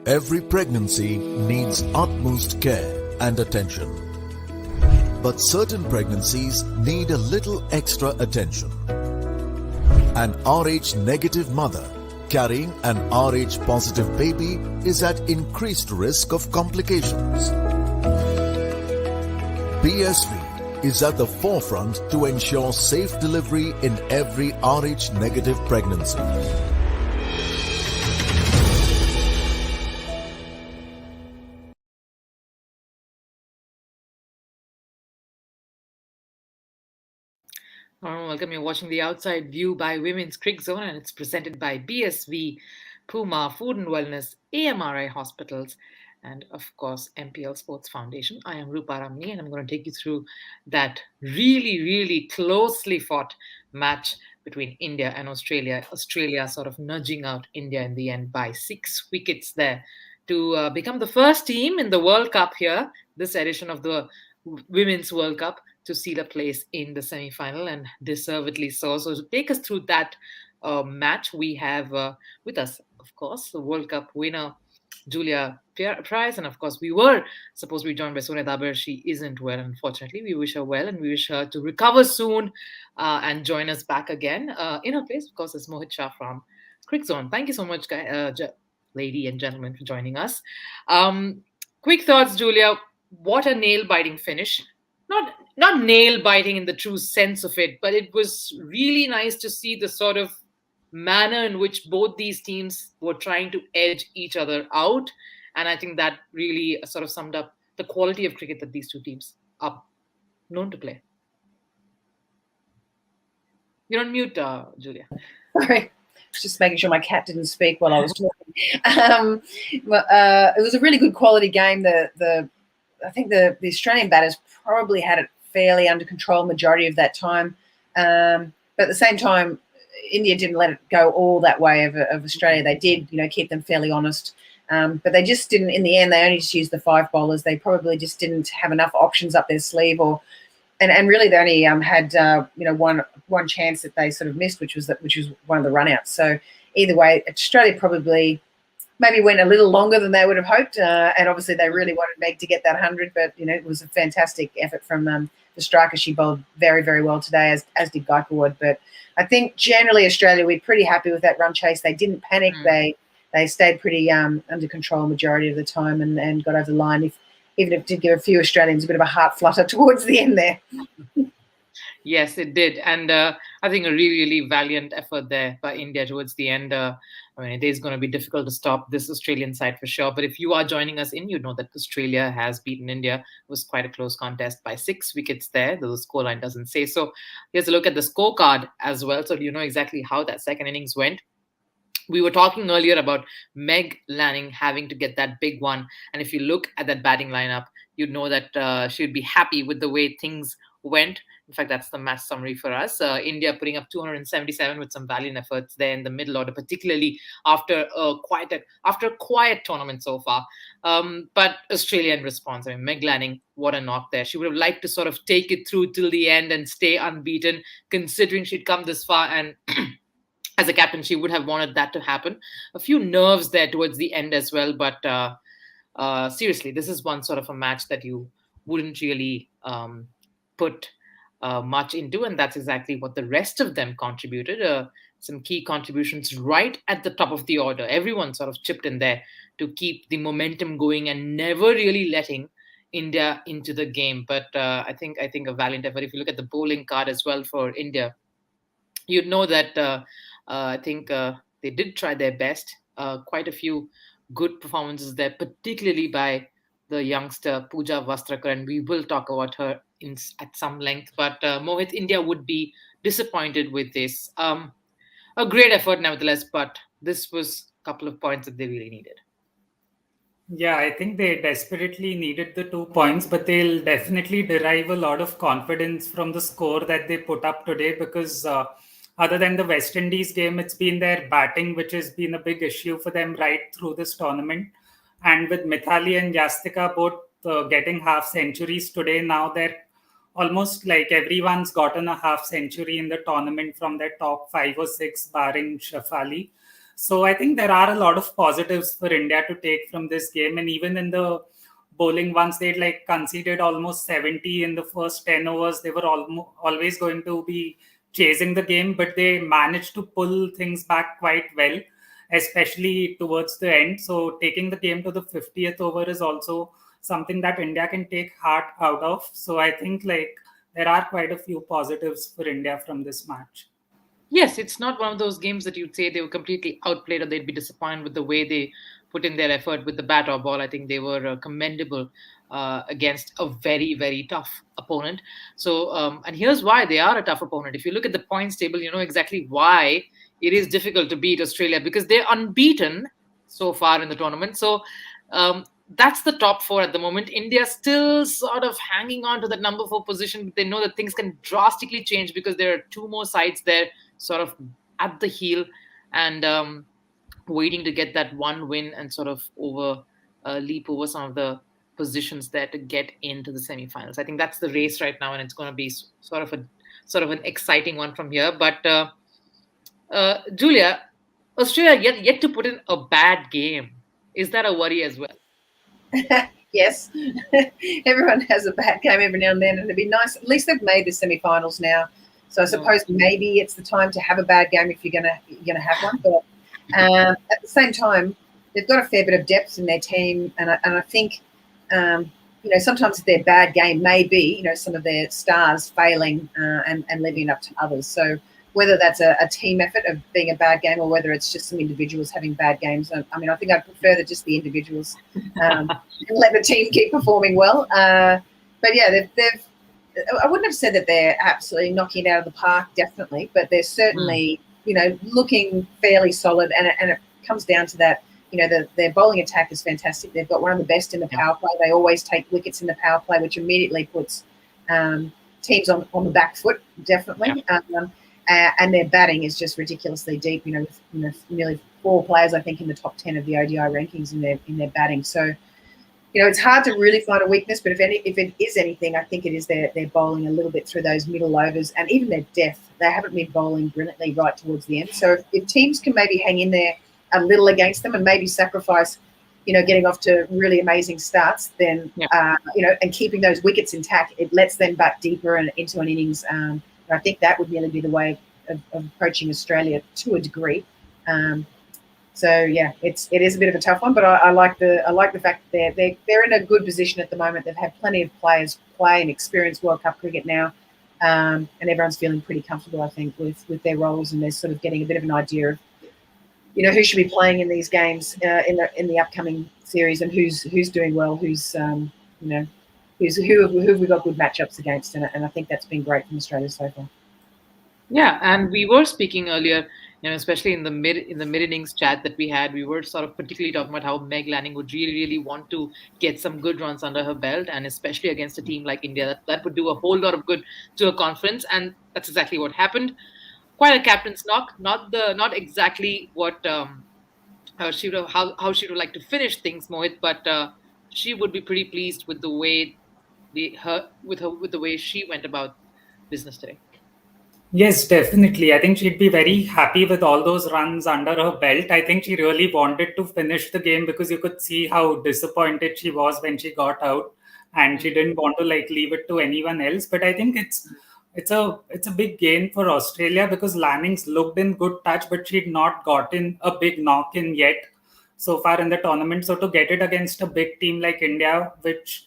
Every pregnancy needs utmost care and attention. But certain pregnancies need a little extra attention. An Rh negative mother carrying an Rh positive baby is at increased risk of complications. BSV is at the forefront to ensure safe delivery in every Rh negative pregnancy. Welcome. You're watching The Outside View by Women's Crick Zone, and it's presented by BSV, Puma, Food and Wellness, AMRI Hospitals, and of course, MPL Sports Foundation. I am Rupa Ramni, and I'm going to take you through that really closely fought match between India and Australia. Australia sort of nudging out India in the end by 6 wickets there to become the first team in the World Cup here, this edition of the Women's World Cup, to seal a place in the semi-final, and deservedly so. So to take us through that match, we have with us, of course, the World Cup winner, Julia Price, and of course, we were supposed to be joined by Sonia Dabar. She isn't well, unfortunately. We wish her well, and we wish her to recover soon and join us back again. In her place, of course, is Mohit Shah from Crick Zone. Thank you so much, lady and gentlemen, for joining us. Quick thoughts, Julia. What a nail-biting finish. Not nail-biting in the true sense of it, but it was really nice to see the sort of manner in which both these teams were trying to edge each other out. And I think that really sort of summed up the quality of cricket that these two teams are known to play. You're on mute, Julia. Sorry. Just making sure my cat didn't speak while I was talking. It was a really good quality game. I think the Australian batters probably had it fairly under control majority of that time. But at the same time, India didn't let it go all that way of Australia. They did, keep them fairly honest. But they just didn't, in the end, they only just used the 5 bowlers. They probably just didn't have enough options up their sleeve, and really they only had one chance that they sort of missed, which was one of the runouts. So either way, Australia probably maybe went a little longer than they would have hoped, and obviously they really wanted Meg to get that 100. But it was a fantastic effort from the striker. She bowled very well today, as did Gaikwad. But I think generally Australia, we're pretty happy with that run chase. They didn't panic. They stayed pretty under control majority of the time and got over the line. Even if it did give a few Australians a bit of a heart flutter towards the end there. Yes, it did. And I think a really valiant effort there by India towards the end. It is going to be difficult to stop this Australian side for sure. But if you are joining us in, you know that Australia has beaten India. It was quite a close contest by 6 wickets there, though the scoreline doesn't say so. Here's a look at the scorecard as well, so you know exactly how that second innings went. We were talking earlier about Meg Lanning having to get that big one. And if you look at that batting lineup, you'd know that she'd be happy with the way things went. In fact, that's the match summary for us. India putting up 277 with some valiant efforts there in the middle order, particularly after a quiet tournament so far. But Australia in response, Meg Lanning, what a knock there. She would have liked to sort of take it through till the end and stay unbeaten, considering she'd come this far. And as a captain, she would have wanted that to happen. A few nerves there towards the end as well. But seriously, this is one sort of a match that you wouldn't really put much into. And that's exactly what the rest of them contributed. Some key contributions right at the top of the order. Everyone sort of chipped in there to keep the momentum going and never really letting India into the game. But I think a valiant effort. If you look at the bowling card as well for India, you'd know that I think they did try their best. Quite a few good performances there, particularly by the youngster Pooja Vastrakar, and we will talk about her at some length. But Mohit, India would be disappointed with this. A great effort nevertheless, but this was a couple of points that they really needed. Yeah, I think they desperately needed the 2 points, but they'll definitely derive a lot of confidence from the score that they put up today, because other than the West Indies game, it's been their batting which has been a big issue for them right through this tournament. And with Mithali and Yastika both getting half centuries today, now they're almost like everyone's gotten a half century in the tournament from their top 5 or 6, barring Shafali. So I think there are a lot of positives for India to take from this game. And even in the bowling, once they'd like conceded almost 70 in the first 10 overs, they were always going to be chasing the game, but they managed to pull things back quite well, especially towards the end. So taking the game to the 50th over is also something that India can take heart out of. So I think like there are quite a few positives for India from this match. Yes, it's not one of those games that you'd say they were completely outplayed or they'd be disappointed with the way they put in their effort with the bat or ball. I think they were commendable against a very, very tough opponent. So, and here's why they are a tough opponent. If you look at the points table, you know exactly why it is difficult to beat Australia, because they're unbeaten so far in the tournament. So, that's the top four at the moment. India still sort of hanging on to that number four position. They know that things can drastically change because there are two more sides there sort of at the heel and waiting to get that one win and sort of leap over some of the positions there to get into the semifinals. I think that's the race right now, and it's going to be sort of an exciting one from here. But Julia, Australia yet to put in a bad game. Is that a worry as well? Yes, everyone has a bad game every now and then, and it'd be nice. At least they've made the semi-finals now, so I suppose maybe it's the time to have a bad game if you're gonna have one. But at the same time, they've got a fair bit of depth in their team, and I think sometimes their bad game may be some of their stars failing and leaving it up to others. So whether that's a team effort of being a bad game or whether it's just some individuals having bad games. I mean, I think I'd prefer that just the individuals and let the team keep performing well. But yeah, they've I wouldn't have said that they're absolutely knocking it out of the park, definitely, but they're certainly, looking fairly solid. And it comes down to that, their bowling attack is fantastic. They've got one of the best in the power play. They always take wickets in the power play, which immediately puts teams on the back foot, definitely. And their batting is just ridiculously deep. With nearly 4 players, I think, in the top 10 of the ODI rankings in their batting. So, it's hard to really find a weakness. But if it is anything, I think it is their bowling a little bit through those middle overs, and even their depth. They haven't been bowling brilliantly right towards the end. So if teams can maybe hang in there a little against them and maybe sacrifice, getting off to really amazing starts, then and keeping those wickets intact, it lets them bat deeper and into an innings. I think that would really be the way of approaching Australia to a degree. So yeah, it is a bit of a tough one, but I like the fact that they're in a good position at the moment. They've had plenty of players play and experience World Cup cricket now, and everyone's feeling pretty comfortable, I think, with their roles, and they're sort of getting a bit of an idea of who should be playing in these games in the upcoming series, and who's doing well, who have we got good matchups against, and I think that's been great from Australia so far. Yeah, and we were speaking earlier, especially in the mid innings chat that we had, we were sort of particularly talking about how Meg Lanning would really want to get some good runs under her belt, and especially against a team like India, that would do a whole lot of good to her confidence, and that's exactly what happened. Quite a captain's knock, not exactly what she would have, how she would like to finish things, Mohit, but she would be pretty pleased with the way with the way she went about business today. Yes, definitely. I think she'd be very happy with all those runs under her belt. I think she really wanted to finish the game because you could see how disappointed she was when she got out, and she didn't want to leave it to anyone else. But I think it's a big gain for Australia because Lanning's looked in good touch, but she'd not gotten a big knock in yet so far in the tournament. So to get it against a big team like India, which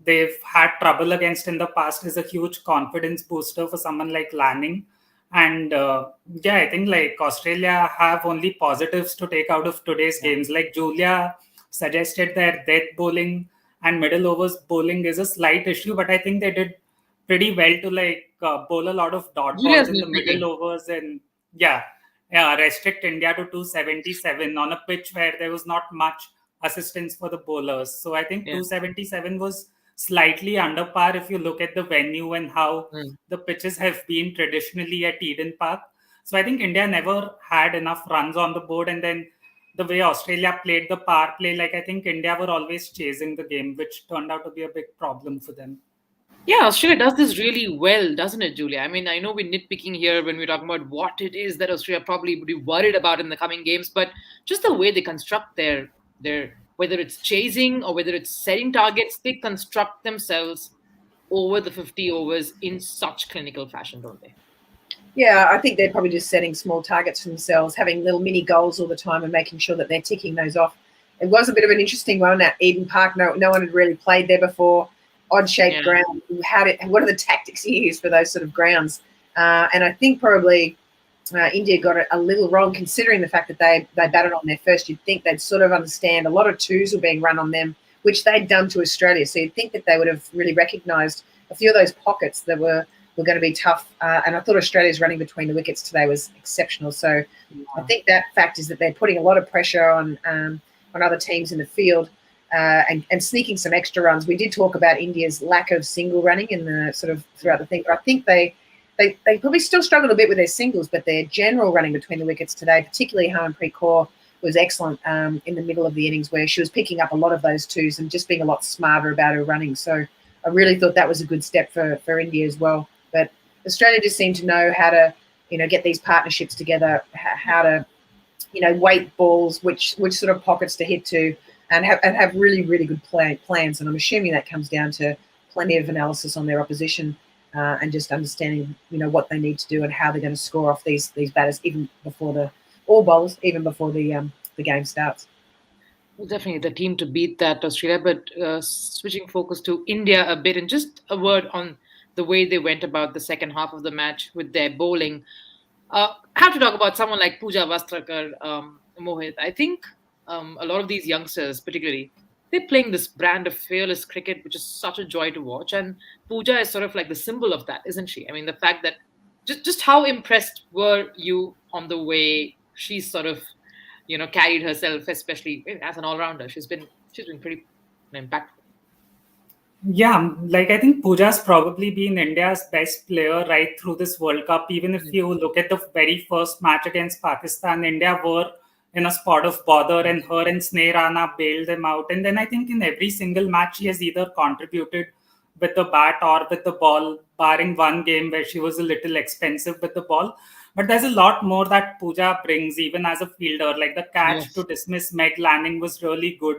they've had trouble against in the past, is a huge confidence booster for someone like Lanning. And I think Australia have only positives to take out of today's games. Like Julia suggested that death bowling and middle overs bowling is a slight issue, but I think they did pretty well to bowl a lot of dot balls in the middle overs and restrict India to 277 on a pitch where there was not much assistance for the bowlers. So I think 277 was slightly under par if you look at the venue and how the pitches have been traditionally at Eden Park. So I think India never had enough runs on the board, and then the way Australia played the power play, I think India were always chasing the game, which turned out to be a big problem for them. Yeah, Australia does this really well, doesn't it, Julia? I mean, I know we're nitpicking here when we're talking about what it is that Australia probably would be worried about in the coming games, but just the way they construct their whether it's chasing or whether it's setting targets, they construct themselves over the 50 overs in such clinical fashion, don't they? Yeah, I think they're probably just setting small targets for themselves, having little mini goals all the time and making sure that they're ticking those off. It was a bit of an interesting one at Eden Park. No one had really played there before. Odd shaped Yeah. ground. What are the tactics you use for those sort of grounds? And I think probably India got it a little wrong, considering the fact that they batted on their first. You'd think they'd sort of understand a lot of twos were being run on them, which they'd done to Australia. So you'd think that they would have really recognised a few of those pockets that were going to be tough. And I thought Australia's running between the wickets today was exceptional. So I think that fact is that they're putting a lot of pressure on other teams in the field. And sneaking some extra runs. We did talk about India's lack of single running in the sort of throughout the thing. But I think they probably still struggled a bit with their singles, but their general running between the wickets today, particularly Harmanpreet Kaur, was excellent in the middle of the innings, where she was picking up a lot of those twos and just being a lot smarter about her running. So I really thought that was a good step for India as well. But Australia just seemed to know how to, get these partnerships together, how to, weight balls, which sort of pockets to hit to, and have really, really good plans. And I'm assuming that comes down to plenty of analysis on their opposition and just understanding, what they need to do and how they're going to score off these batters even before even before the game starts. Well, definitely the team to beat that Australia, but switching focus to India a bit, and just a word on the way they went about the second half of the match with their bowling. I have to talk about someone like Pooja Vastrakar, Mohit. I think a lot of these youngsters, particularly, they're playing this brand of fearless cricket, which is such a joy to watch. And Pooja is sort of like the symbol of that, isn't she? I mean, the fact that just how impressed were you on the way she's sort of, carried herself, especially as an all-rounder. She's been pretty impactful. Yeah, like I think Pooja's probably been India's best player right through this World Cup. Even if you look at the very first match against Pakistan, India were in a spot of bother and her and Sneh Rana bailed them out. And then I think in every single match, she has either contributed with the bat or with the ball, barring one game where she was a little expensive with the ball. But there's a lot more that Pooja brings, even as a fielder. Like the catch to Yes. dismiss Meg Lanning was really good.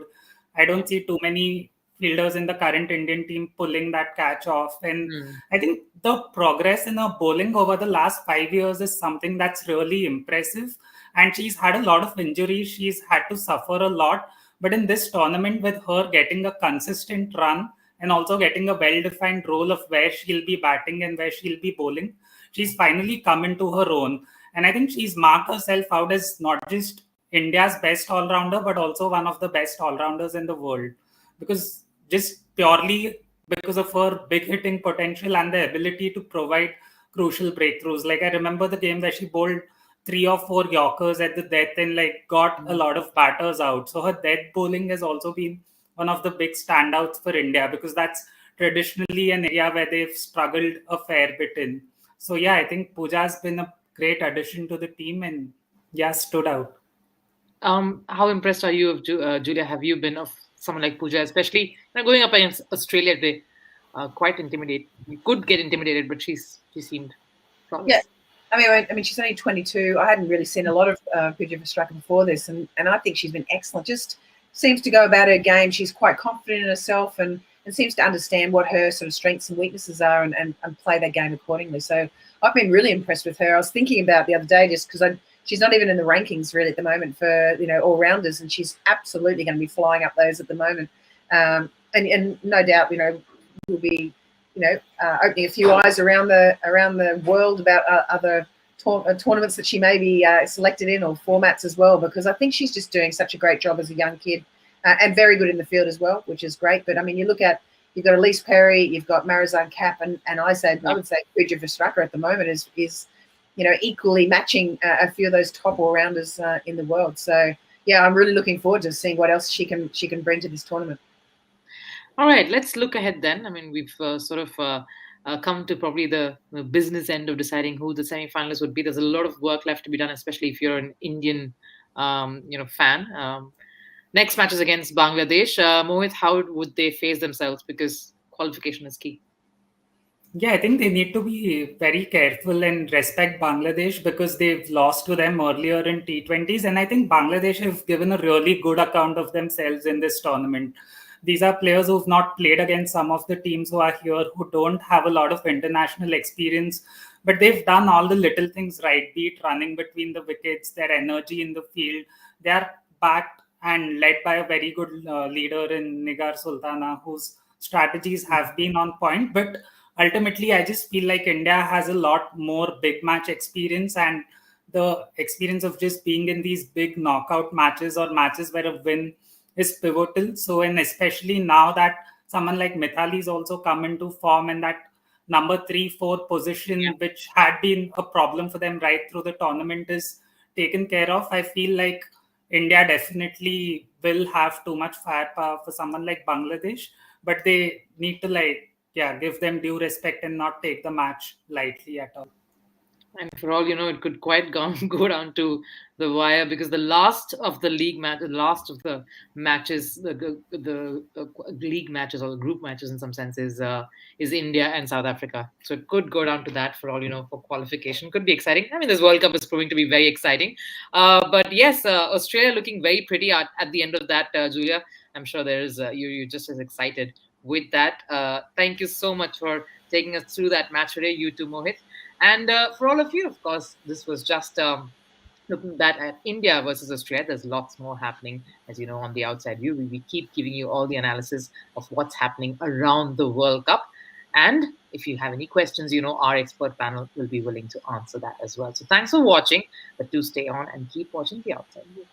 I don't see too many fielders in the current Indian team pulling that catch off. And Mm. I think the progress in her bowling over the last 5 years is something that's really impressive. And she's had a lot of injuries. She's had to suffer a lot. But in this tournament, with her getting a consistent run and also getting a well defined role of where she'll be batting and where she'll be bowling, she's finally come into her own. And I think she's marked herself out as not just India's best all rounder, but also one of the best all rounders in the world. Because just purely because of her big hitting potential and the ability to provide crucial breakthroughs. Like I remember the game that she bowled 3 or 4 Yorkers at the death and like got a lot of batters out. So her death bowling has also been one of the big standouts for India because that's traditionally an area where they've struggled a fair bit in. So yeah, I think Pooja's been a great addition to the team and yeah, stood out. How impressed are you of Julia? Have you been of someone like Pooja, especially going up against Australia? They quite intimidate. You could get intimidated, but she seemed Yeah, flawless. I mean, she's only 22. I hadn't really seen a lot of Pooja Vastrakar before this, and I think she's been excellent. Just seems to go about her game. She's quite confident in herself and seems to understand what her sort of strengths and weaknesses are and play that game accordingly. So I've been really impressed with her. I was thinking about the other day just because she's not even in the rankings really at the moment for all rounders, and she's absolutely going to be flying up those at the moment. And no doubt will be opening a few eyes around the world about other tournaments that she may be selected in or formats as well, because I think she's just doing such a great job as a young kid and very good in the field as well, which is great. But I mean, you've got Elise Perry, you've got Marizanne Kapp, and I would say Pooja Vastrakar at the moment is equally matching a few of those top all-rounders in the world. So yeah, I'm really looking forward to seeing what else she can bring to this tournament. All right, let's look ahead then. I mean, we've sort of come to probably the business end of deciding who the semifinalists would be. There's a lot of work left to be done, especially if you're an Indian, fan. Next match is against Bangladesh. Mohit, how would they face themselves? Because qualification is key. Yeah, I think they need to be very careful and respect Bangladesh because they've lost to them earlier in T20s. And I think Bangladesh have given a really good account of themselves in this tournament. These are players who've not played against some of the teams who are here, who don't have a lot of international experience, but they've done all the little things right, be it running between the wickets, their energy in the field. They are backed and led by a very good leader in Nigar Sultana, whose strategies have been on point. But ultimately, I just feel like India has a lot more big match experience, and the experience of just being in these big knockout matches or matches where a win is pivotal. So, and especially now that someone like Mithali's also come into form, and that number 3, 4 position, which had been a problem for them right through the tournament, is taken care of. I feel like India definitely will have too much firepower for someone like Bangladesh, but they need to give them due respect and not take the match lightly at all. And for all you know, it could quite go down to the wire, because the last of the league match, the last of the matches, the league matches or the group matches in some sense is India and South Africa. So it could go down to that, for all you know, for qualification. Could be exciting. I mean, this World Cup is proving to be very exciting. But yes, Australia looking very pretty at the end of that, Julia. I'm sure there is you're just as excited with that. Thank you so much for taking us through that match today, you too, Mohit. And for all of you, of course, this was just looking back at India versus Australia. There's lots more happening, as you know, on the outside view. We keep giving you all the analysis of what's happening around the World Cup. And if you have any questions, you know, our expert panel will be willing to answer that as well. So thanks for watching, but do stay on and keep watching the outside view.